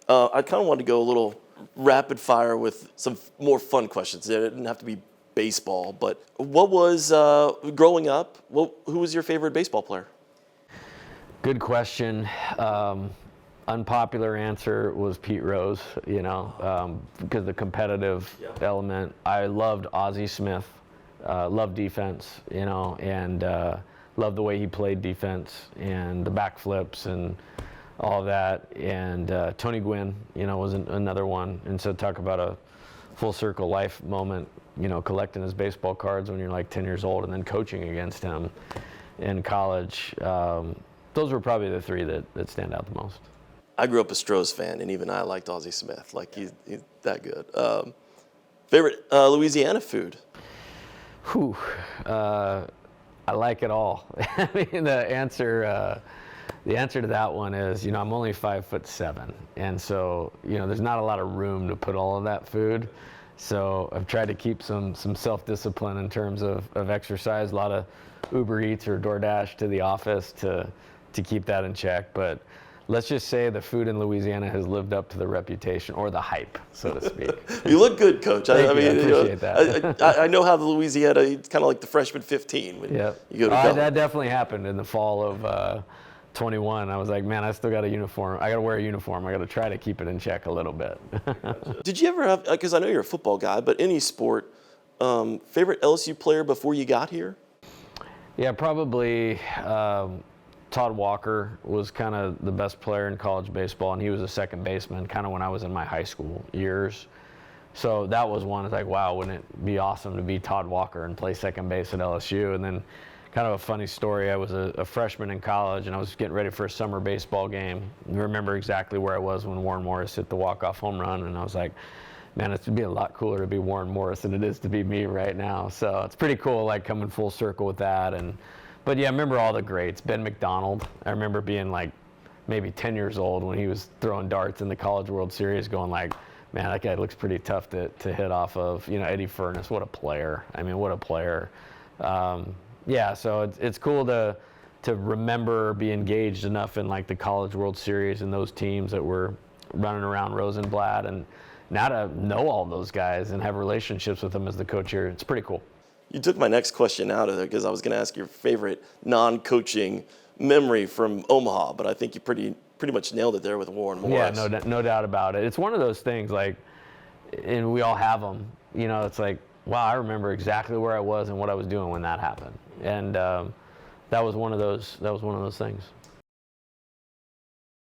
I kind of wanted to go a little rapid fire with some more fun questions. It didn't have to be baseball, but what was, growing up, who was your favorite baseball player? Good question. Unpopular answer was Pete Rose, because the competitive element. I loved Ozzie Smith, loved defense, and loved the way he played defense and the backflips and all of that. And Tony Gwynn, was another one. And so talk about a full circle life moment, collecting his baseball cards when you're like 10 years old and then coaching against him in college. Those were probably the three that stand out the most. I grew up a Strohs fan, and even I liked Ozzie Smith. Like, he's that good. Favorite Louisiana food? Whew. I like it all. I mean, the answer to that one is, I'm only 5'7", and so there's not a lot of room to put all of that food. So I've tried to keep some self-discipline in terms of exercise. A lot of Uber Eats or DoorDash to the office to keep that in check. But let's just say the food in Louisiana has lived up to the reputation, or the hype, so to speak. You look good, Coach. I appreciate that. I know how the Louisiana, it's kind of like the freshman 15 when you go to college. That definitely happened in the fall of 21. I was like, man, I still got a uniform. I got to wear a uniform. I got to try to keep it in check a little bit. Did you ever have, because I know you're a football guy, but any sport, favorite LSU player before you got here? Yeah, probably Todd Walker was kind of the best player in college baseball, and he was a second baseman kind of when I was in my high school years. So that was one. It's like, wow, wouldn't it be awesome to be Todd Walker and play second base at LSU? And then kind of a funny story, I was a freshman in college, and I was getting ready for a summer baseball game. I remember exactly where I was when Warren Morris hit the walk-off home run, and I was like, man, it would be a lot cooler to be Warren Morris than it is to be me right now. So it's pretty cool, like, coming full circle with that. But yeah, I remember all the greats. Ben McDonald, I remember being like maybe 10 years old when he was throwing darts in the College World Series, going like, man, that guy looks pretty tough to hit off of. Eddie Furness, what a player. I mean, what a player. Yeah, so it's cool to remember, be engaged enough in like the College World Series and those teams that were running around Rosenblatt, and now to know all those guys and have relationships with them as the coach here. It's pretty cool. You took my next question out of there, because I was going to ask your favorite non-coaching memory from Omaha, but I think you pretty much nailed it there with Warren Morris. Yeah, no doubt about it. It's one of those things, like, and we all have them. It's like, wow, I remember exactly where I was and what I was doing when that happened, and that was one of those things.